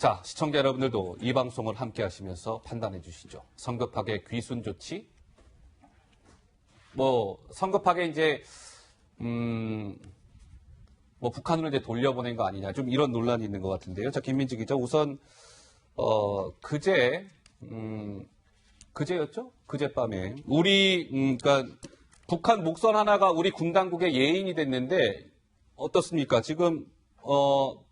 자, 시청자 여러분들도 이 방송을 함께 하시면서 판단해 주시죠. 성급하게 귀순 조치? 성급하게 이제, 북한으로 이제 돌려보낸 거 아니냐. 좀 이런 논란이 있는 것 같은데요. 자, 김민지 기자, 우선, 그제였죠? 그제밤에. 그러니까, 북한 목선 하나가 우리 군 당국의 예인이 됐는데, 어떻습니까? 지금,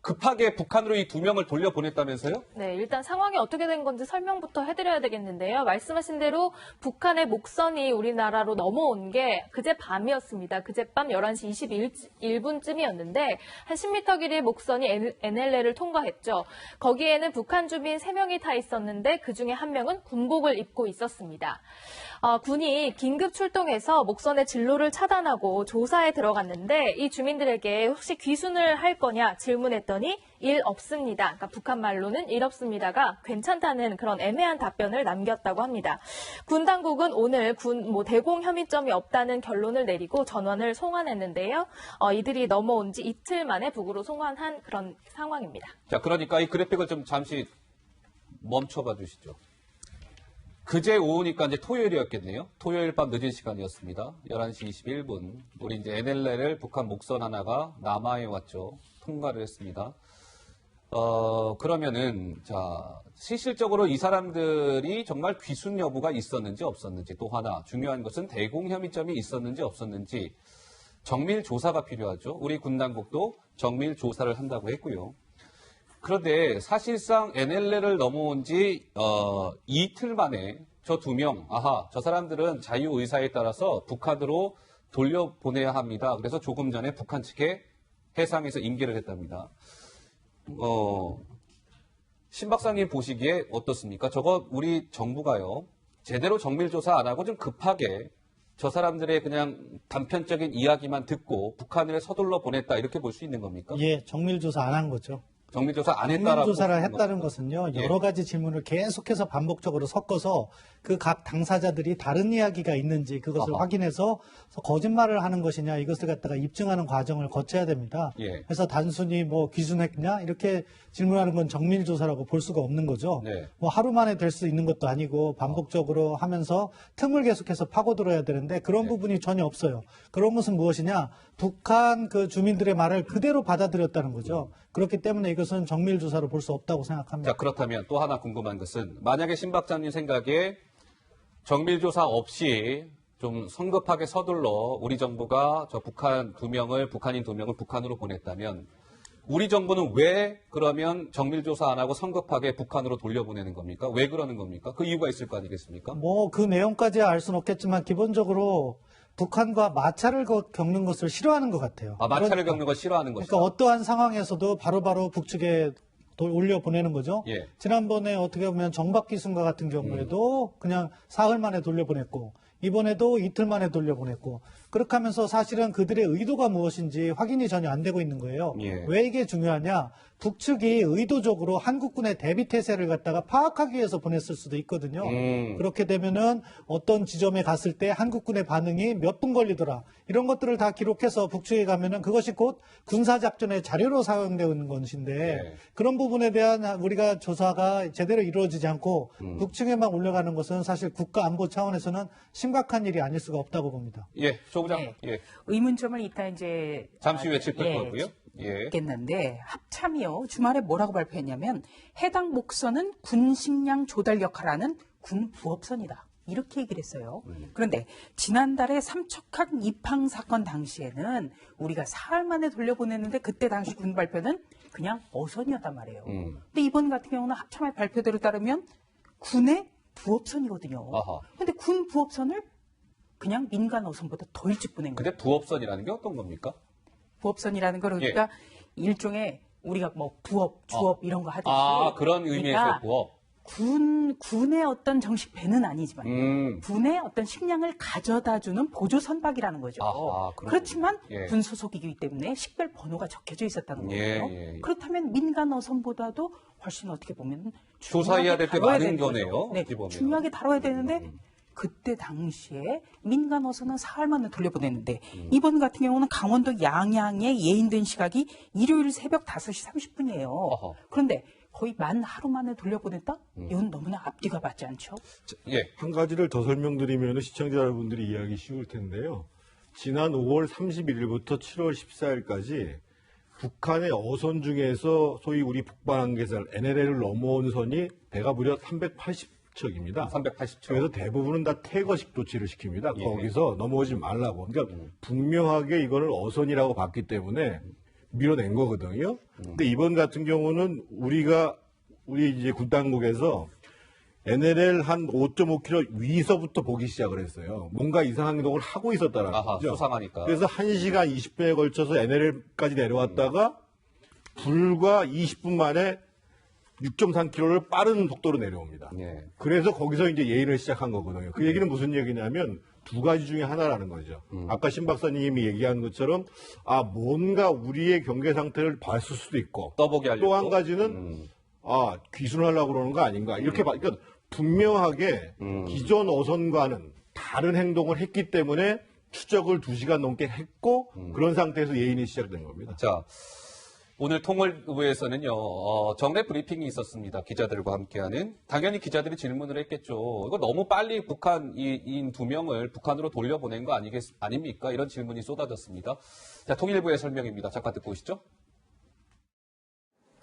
급하게 북한으로 이 2명을 돌려보냈다면서요? 네, 일단 상황이 어떻게 된 건지 설명부터 해드려야 되겠는데요. 말씀하신 대로 북한의 목선이 우리나라로 넘어온 게 그제 밤이었습니다. 그제밤 11시 21분쯤이었는데 한 10m 길이의 목선이 NLL을 통과했죠. 거기에는 북한 주민 3명이 타 있었는데 그중에 1명은 군복을 입고 있었습니다. 군이 긴급 출동해서 목선의 진로를 차단하고 조사에 들어갔는데 이 주민들에게 혹시 귀순을 할 거냐 질문했더니 일 없습니다. 그러니까 북한 말로는 일 없습니다가 괜찮다는 그런 애매한 답변을 남겼다고 합니다. 군 당국은 오늘 대공 혐의점이 없다는 결론을 내리고 전원을 송환했는데요. 이들이 넘어온 지 이틀 만에 북으로 송환한 그런 상황입니다. 자, 그러니까 이 그래픽을 좀 잠시 멈춰봐 주시죠. 그제 오후니까 이제 토요일이었겠네요. 토요일 밤 늦은 시간이었습니다. 11시 21분. 우리 이제 NLL을 북한 목선 하나가 남하에 왔죠. 통과를 했습니다. 그러면은, 자, 실질적으로 이 사람들이 정말 귀순 여부가 있었는지 없었는지, 또 하나, 중요한 것은 대공 혐의점이 있었는지 없었는지, 정밀 조사가 필요하죠. 우리 군 당국도 정밀 조사를 한다고 했고요. 그런데 사실상 NLL을 넘어온 지 이틀 만에 저 2명, 저 사람들은 자유의사에 따라서 북한으로 돌려보내야 합니다. 그래서 조금 전에 북한 측에 해상에서 인계를 했답니다. 신 박사님 보시기에 어떻습니까? 저거 우리 정부가요, 제대로 정밀조사 안 하고 좀 급하게 저 사람들의 그냥 단편적인 이야기만 듣고 북한을 서둘러 보냈다, 이렇게 볼 수 있는 겁니까? 예, 정밀조사 안 한 거죠. 정밀조사 안 했다라고. 정밀조사를 했다는 것은요, 여러 가지 질문을 계속해서 반복적으로 섞어서 그 각 당사자들이 다른 이야기가 있는지 그것을 확인해서 거짓말을 하는 것이냐, 이것을 갖다가 입증하는 과정을 거쳐야 됩니다. 예. 그래서 단순히 귀순했냐 이렇게 질문하는 건 정밀조사라고 볼 수가 없는 거죠. 네. 하루 만에 될 수 있는 것도 아니고 반복적으로 하면서 틈을 계속해서 파고들어야 되는데 그런 부분이 전혀 없어요. 그런 것은 무엇이냐, 북한 그 주민들의 말을 그대로 받아들였다는 거죠. 그렇기 때문에 이것은 정밀조사로 볼 수 없다고 생각합니다. 자, 그렇다면 또 하나 궁금한 것은, 만약에 신 박사님 생각에 정밀조사 없이 좀 성급하게 서둘러 우리 정부가 저 북한인 2명을 북한으로 보냈다면, 우리 정부는 왜 그러면 정밀조사 안 하고 성급하게 북한으로 돌려보내는 겁니까? 왜 그러는 겁니까? 그 이유가 있을 거 아니겠습니까? 그 내용까지 알 수는 없겠지만 기본적으로 북한과 마찰을 겪는 것을 싫어하는 것 같아요. 마찰을 겪는 걸 싫어하는 것이죠. 그러니까 어떠한 상황에서도 바로바로 북측에 올려보내는 거죠. 예. 지난번에 어떻게 보면 정박기순과 같은 경우에도 그냥 사흘 만에 돌려보냈고, 이번에도 이틀 만에 돌려보냈고, 그렇게 하면서 사실은 그들의 의도가 무엇인지 확인이 전혀 안 되고 있는 거예요. 예. 왜 이게 중요하냐? 북측이 의도적으로 한국군의 대비태세를 갖다가 파악하기 위해서 보냈을 수도 있거든요. 그렇게 되면은 어떤 지점에 갔을 때 한국군의 반응이 몇 분 걸리더라, 이런 것들을 다 기록해서 북측에 가면은 그것이 곧 군사작전의 자료로 사용되는 것인데, 네. 그런 부분에 대한 우리가 조사가 제대로 이루어지지 않고 북측에만 올라가는 것은 사실 국가 안보 차원에서는 심각한 일이 아닐 수가 없다고 봅니다. 예, 조부장. 네. 예. 의문점을 이따 이제 잠시 후에 짚을 거고요. 예. 있겠는데, 합참이요, 주말에 뭐라고 발표했냐면 해당 목선은 군 식량 조달 역할하는 군 부업선이다, 이렇게 얘기를 했어요. 그런데 지난달에 삼척항 입항 사건 당시에는 우리가 사흘 만에 돌려보냈는데 그때 당시 군 발표는 그냥 어선이었단 말이에요. 근데 이번 같은 경우는 합참의 발표대로 따르면 군의 부업선이거든요. 근데 군 부업선을 그냥 민간 어선보다 더 일찍 보낸 거예요. 근데 부업선이라는 게 어떤 겁니까? 부업선이라는 거, 그러니까 일종의 우리가 부업, 주업 이런 거 하듯이. 그런 의미에서 그러니까 부업. 군의 어떤 정식 배는 아니지만 군의 어떤 식량을 가져다주는 보조 선박이라는 거죠. 그렇지만 예. 군 소속이기 때문에 식별 번호가 적혀져 있었다는 거예요. 예. 그렇다면 민간 어선보다도 훨씬 어떻게 보면 조사해야 될 게 많은 거네요. 네, 중요하게 다뤄야 되는데 그때 당시에 민간 어선은 사흘 만에 돌려보냈는데 이번 같은 경우는 강원도 양양에 예인된 시각이 일요일 새벽 5시 30분이에요. 그런데 거의 만 하루 만에 돌려보냈다? 이건 너무나 앞뒤가 맞지 않죠? 예. 한 가지를 더 설명드리면 시청자 여러분들이 이해하기 쉬울 텐데요. 지난 5월 31일부터 7월 14일까지 북한의 어선 중에서 소위 우리 북방한계선 NLL을 넘어온 선이 배가 무려 380척입니다. 380초. 그래서 대부분은 다 퇴거식 조치를 시킵니다. 예. 거기서 넘어오지 말라고. 그러니까 분명하게 이거를 어선이라고 봤기 때문에 밀어낸 거거든요. 근데 이번 같은 경우는 우리 이제 군 당국에서 NLL 한 5.5km 위서부터 보기 시작을 했어요. 뭔가 이상한 행동을 하고 있었다라는 아하, 거죠. 수상하니까. 그래서 1시간 20분에 걸쳐서 NLL까지 내려왔다가 불과 20분 만에 6.3km를 빠른 속도로 내려옵니다. 예. 그래서 거기서 이제 예인을 시작한 거거든요. 그 얘기는 무슨 얘기냐면 두 가지 중에 하나라는 거죠. 아까 신 박사님이 얘기한 것처럼 뭔가 우리의 경계 상태를 봤을 수도 있고 떠보게 하려고. 또 한 가지는 귀순하려고 그러는 거 아닌가 이렇게 그러니까 분명하게 기존 어선과는 다른 행동을 했기 때문에 추적을 2시간 넘게 했고 그런 상태에서 예인이 시작된 겁니다. 자, 오늘 통일부에서는요, 정례 브리핑이 있었습니다. 기자들과 함께하는. 당연히 기자들이 질문을 했겠죠. 이거 너무 빨리 북한인 2명을 북한으로 돌려보낸 거 아닙니까? 이런 질문이 쏟아졌습니다. 자, 통일부의 설명입니다. 잠깐 듣고 오시죠.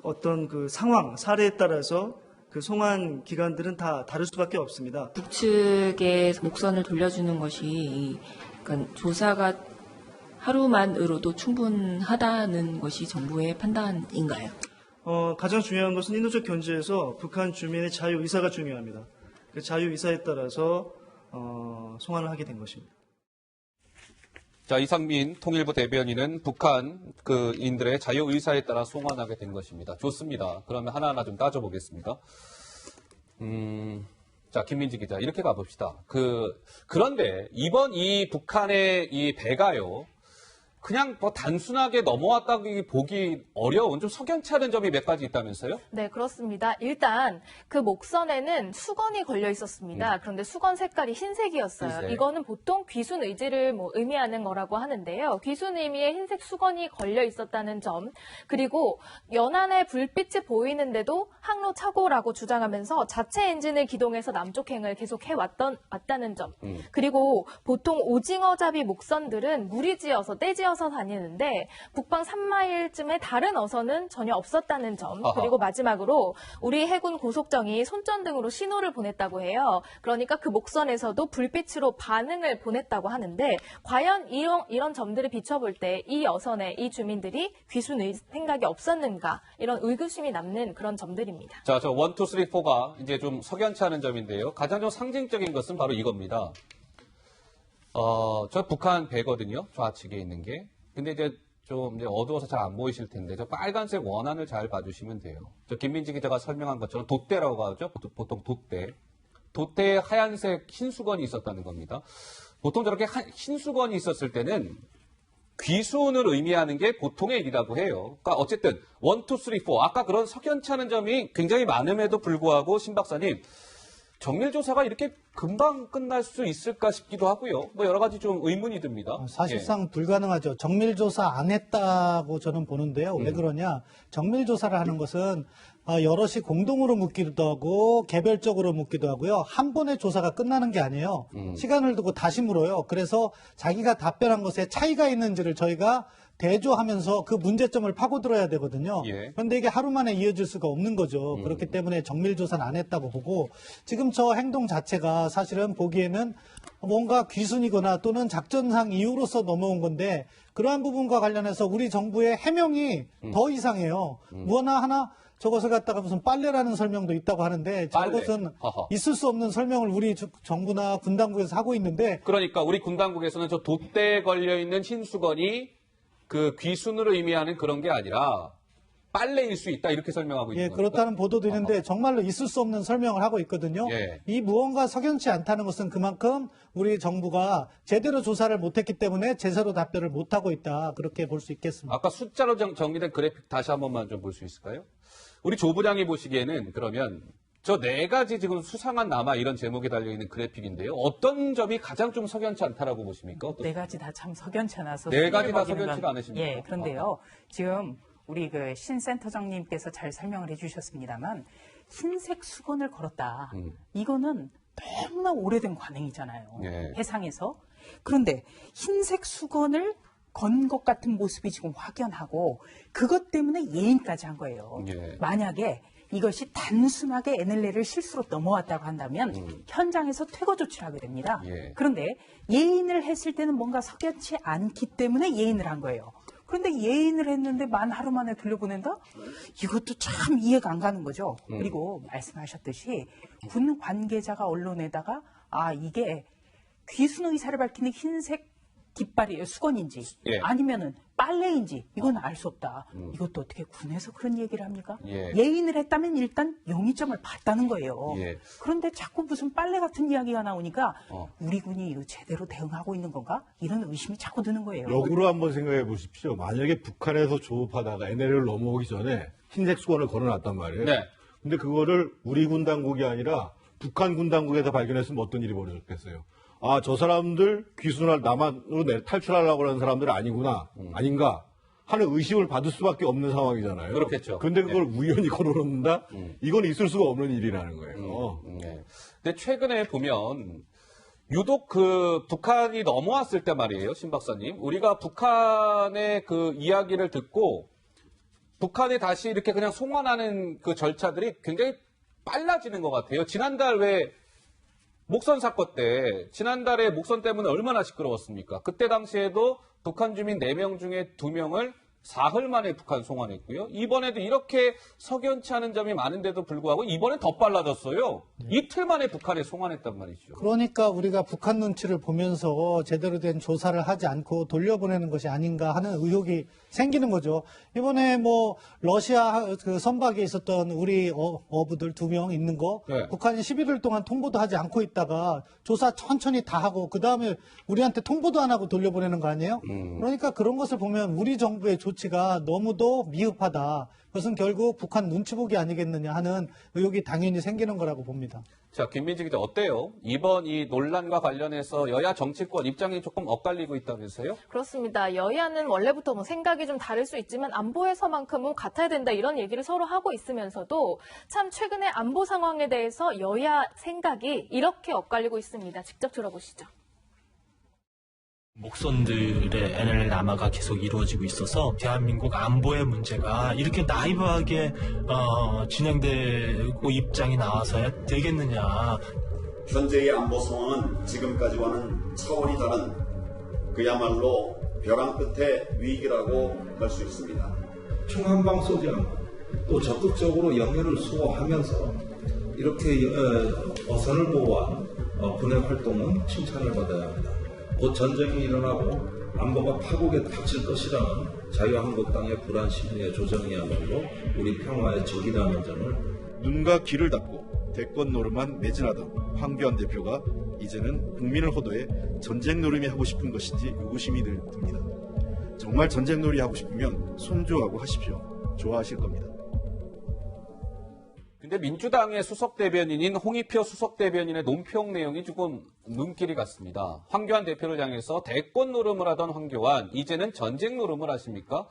어떤 그 상황, 사례에 따라서 그 송환 기간들은 다 다를 수밖에 없습니다. 북측에 목선을 돌려주는 것이 그러니까 조사가 하루만으로도 충분하다는 것이 정부의 판단인가요? 가장 중요한 것은 인도적 견제에서 북한 주민의 자유 의사가 중요합니다. 그 자유 의사에 따라서 송환을 하게 된 것입니다. 자, 이상민 통일부 대변인은 북한 인들의 자유 의사에 따라 송환하게 된 것입니다. 좋습니다. 그러면 하나하나 좀 따져보겠습니다. 자, 김민지 기자, 이렇게 가봅시다. 그런데 이번 이 북한의 이 배가요, 그냥 뭐 단순하게 넘어왔다고 보기 어려운 좀 석연치 않은 점이 몇 가지 있다면서요? 네, 그렇습니다. 일단 그 목선에는 수건이 걸려 있었습니다. 그런데 수건 색깔이 흰색이었어요. 흰색. 이거는 보통 귀순 의지를 의미하는 거라고 하는데요. 귀순 의미의 흰색 수건이 걸려 있었다는 점, 그리고 연안에 불빛이 보이는데도 항로 착오라고 주장하면서 자체 엔진을 기동해서 남쪽행을 계속 왔다는 점, 그리고 보통 오징어잡이 목선들은 무리지어서 떼지어서 다니는데 북방 3마일쯤에 다른 어선은 전혀 없었다는 점, 아하. 그리고 마지막으로 우리 해군 고속정이 손전등으로 신호를 보냈다고 해요. 그러니까 그 목선에서도 불빛으로 반응을 보냈다고 하는데 과연 이런 점들을 비춰볼 때 이 어선에 이 주민들이 귀순의 생각이 없었는가, 이런 의구심이 남는 그런 점들입니다. 자, 저 1, 2, 3, 4가 이제 좀 석연치 않은 점인데요. 가장 좀 상징적인 것은 바로 이겁니다. 저 북한 배거든요. 좌측에 있는 게. 근데 이제 좀 이제 어두워서 잘 안 보이실 텐데, 저 빨간색 원안을 잘 봐주시면 돼요. 저 김민지 기자가 설명한 것처럼 돛대라고 하죠. 보통 돛대. 돛대에 하얀색 흰 수건이 있었다는 겁니다. 보통 저렇게 흰 수건이 있었을 때는 귀순을 의미하는 게 보통의 일이라고 해요. 그러니까 어쨌든 1, 2, 3, 4 아까 그런 석연치 않은 점이 굉장히 많음에도 불구하고 신 박사님, 정밀조사가 이렇게 금방 끝날 수 있을까 싶기도 하고요. 뭐 여러 가지 좀 의문이 듭니다. 사실상 불가능하죠. 정밀조사 안 했다고 저는 보는데요. 왜 그러냐. 정밀조사를 하는 것은 여럿이 공동으로 묻기도 하고 개별적으로 묻기도 하고요. 한 번에 조사가 끝나는 게 아니에요. 시간을 두고 다시 물어요. 그래서 자기가 답변한 것에 차이가 있는지를 저희가 대조하면서 그 문제점을 파고들어야 되거든요. 예. 그런데 이게 하루 만에 이어질 수가 없는 거죠. 그렇기 때문에 정밀조사는 안 했다고 보고, 지금 저 행동 자체가 사실은 보기에는 뭔가 귀순이거나 또는 작전상 이유로서 넘어온 건데, 그러한 부분과 관련해서 우리 정부의 해명이 더 이상해요. 무엇나 하나 저것을 갖다가 무슨 빨래라는 설명도 있다고 하는데, 저것은 허허. 있을 수 없는 설명을 우리 정부나 군 당국에서 하고 있는데, 그러니까 우리 군 당국에서는 저 돛대에 걸려 있는 흰 수건이 그 귀순으로 의미하는 그런 게 아니라 빨래일 수 있다, 이렇게 설명하고 있는 예, 겁니까? 그렇다는 보도도 있는데 정말로 있을 수 없는 설명을 하고 있거든요. 예. 이 무언가 석연치 않다는 것은 그만큼 우리 정부가 제대로 조사를 못했기 때문에 제대로 답변을 못하고 있다, 그렇게 볼 수 있겠습니다. 아까 숫자로 정리된 그래픽 다시 한 번만 좀 볼 수 있을까요? 우리 조 부장이 보시기에는 그러면 저 4가지 지금 수상한 남아 이런 제목이 달려있는 그래픽인데요. 어떤 점이 가장 좀 석연치 않다라고 보십니까? 어떤... 4가지 다 참 석연치 않아서. 네 가지 다 손해를 석연치가 먹이는 건- 않으십니까? 예, 그런데요. 지금 우리 그 신센터장님께서 잘 설명을 해주셨습니다만 흰색 수건을 걸었다. 이거는 너무나 오래된 관행이잖아요. 예. 해상에서. 그런데 흰색 수건을 건 것 같은 모습이 지금 확연하고 그것 때문에 예인까지 한 거예요. 예. 만약에 이것이 단순하게 NLL을 실수로 넘어왔다고 한다면 현장에서 퇴거 조치를 하게 됩니다. 예. 그런데 예인을 했을 때는 뭔가 석연치 않기 때문에 예인을 한 거예요. 그런데 예인을 했는데 만 하루 만에 돌려보낸다? 이것도 참 이해가 안 가는 거죠. 그리고 말씀하셨듯이 군 관계자가 언론에다가 이게 귀순 의사를 밝히는 흰색 깃발이에요. 수건인지 예. 아니면은 빨래인지 이건 알 수 없다. 이것도 어떻게 군에서 그런 얘기를 합니까? 예. 예인을 했다면 일단 용의점을 봤다는 거예요. 예. 그런데 자꾸 무슨 빨래 같은 이야기가 나오니까 어. 우리 군이 이거 제대로 대응하고 있는 건가? 이런 의심이 자꾸 드는 거예요. 역으로 한번 생각해 보십시오. 만약에 북한에서 조업하다가 NLL을 넘어오기 전에 흰색 수건을 걸어놨단 말이에요. 네. 근데 그거를 우리 군 당국이 아니라 북한 군 당국에서 발견했으면 어떤 일이 벌어졌겠어요? 저 사람들 귀순할 남한으로 탈출하려고 하는 사람들 아니구나, 아닌가 하는 의심을 받을 수밖에 없는 상황이잖아요. 그렇겠죠. 근데 그걸 우연히 걸어놓는다? 이건 있을 수가 없는 일이라는 거예요. 네. 근데 최근에 보면 유독 그 북한이 넘어왔을 때 말이에요, 신 박사님. 우리가 북한의 그 이야기를 듣고 북한이 다시 이렇게 그냥 송환하는 그 절차들이 굉장히 빨라지는 것 같아요. 지난달 왜 목선 사건 때, 지난달에 목선 때문에 얼마나 시끄러웠습니까? 그때 당시에도 북한 주민 4명 중에 2명을 사흘 만에 북한 송환했고요. 이번에도 이렇게 석연치 않은 점이 많은데도 불구하고 이번엔 더 빨라졌어요. 이틀 만에 북한에 송환했단 말이죠. 그러니까 우리가 북한 눈치를 보면서 제대로 된 조사를 하지 않고 돌려보내는 것이 아닌가 하는 의혹이 생기는 거죠. 이번에 뭐 러시아 그 선박에 있었던 우리 어부들 2명 있는 거 네. 북한이 11일 동안 통보도 하지 않고 있다가 조사 천천히 다 하고 그 다음에 우리한테 통보도 안 하고 돌려보내는 거 아니에요? 그러니까 그런 것을 보면 우리 정부의 조치가 너무도 미흡하다. 그것은 결국 북한 눈치 보기 아니겠느냐 하는 의혹이 당연히 생기는 거라고 봅니다. 자, 김민지 기자 어때요? 이번 이 논란과 관련해서 여야 정치권 입장이 조금 엇갈리고 있다면서요? 그렇습니다. 여야는 원래부터 뭐 생각이 좀 다를 수 있지만 안보에서만큼은 같아야 된다 이런 얘기를 서로 하고 있으면서도 참 최근에 안보 상황에 대해서 여야 생각이 이렇게 엇갈리고 있습니다. 직접 들어보시죠. 목선들의 NLL 남하가 계속 이루어지고 있어서 대한민국 안보의 문제가 이렇게 나이브하게 진행되고 입장이 나와서야 되겠느냐. 현재의 안보 상황은 지금까지와는 차원이 다른 그야말로 벼랑 끝의 위기라고 할 수 있습니다. 총한방 쏘지 않고 또 적극적으로 영해를 수호하면서 이렇게 어선을 보호한 군의 활동은 칭찬을 받아야 합니다. 곧 전쟁이 일어나고 안보가 파국에 닥칠 것이라는 자유한국당의 불안 심리의 조정이야말로 우리 평화의 적이라는 점을 눈과 귀를 닫고 대권 노름만 매진하던 황교안 대표가 이제는 국민을 호도해 전쟁 노름이 하고 싶은 것인지 의구심이 듭니다. 정말 전쟁 놀이 하고 싶으면 손주하고 하십시오. 좋아하실 겁니다. 근데 민주당의 수석 대변인인 홍익표 수석 대변인의 논평 내용이 조금 눈길이 갔습니다. 황교안 대표를 향해서 대권 노름을 하던 황교안, 이제는 전쟁 노름을 하십니까?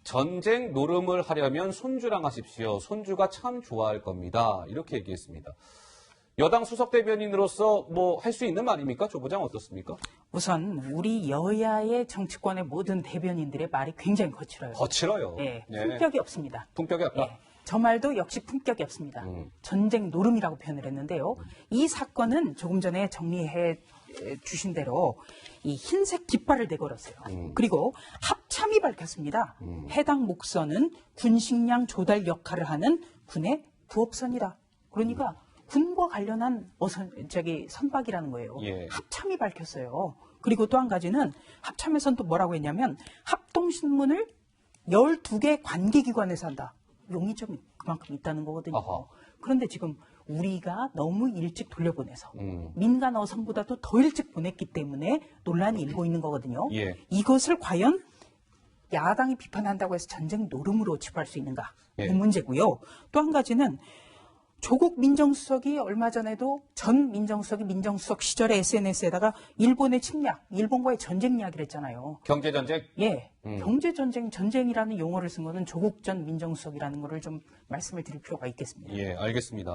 전쟁 노름을 하려면 손주랑 하십시오. 손주가 참 좋아할 겁니다. 이렇게 얘기했습니다. 여당 수석 대변인으로서 뭐 할 수 있는 말입니까? 조 부장 어떻습니까? 우선 우리 여야의 정치권의 모든 대변인들의 말이 굉장히 거칠어요. 거칠어요. 예, 네. 품격이 없습니다. 품격이 없다. 예, 저 말도 역시 품격이 없습니다. 전쟁 노름이라고 표현을 했는데요. 이 사건은 조금 전에 정리해 주신 대로 이 흰색 깃발을 내걸었어요. 그리고 합참이 밝혔습니다. 해당 목선은 군식량 조달 역할을 하는 군의 부업선이다. 그러니까 군과 관련한 선박이라는 거예요. 예. 합참이 밝혔어요. 그리고 또 한 가지는 합참에서는 또 뭐라고 했냐면 합동신문을 12개 관계기관에서 한다. 용의점이 그만큼 있다는 거거든요. 아하. 그런데 지금 우리가 너무 일찍 돌려보내서 민간 어선보다도 더 일찍 보냈기 때문에 논란이 일고 있는 거거든요. 예. 이것을 과연 야당이 비판한다고 해서 전쟁 노름으로 치부할 수 있는가? 예. 이 문제고요. 또 한 가지는 조국 민정수석이 얼마 전에도 전 민정수석이 민정수석 시절에 SNS에다가 일본의 침략, 일본과의 전쟁 이야기를 했잖아요. 경제전쟁? 예. 경제전쟁, 전쟁이라는 용어를 쓴 거는 조국 전 민정수석이라는 거를 좀 말씀을 드릴 필요가 있겠습니다. 예, 알겠습니다.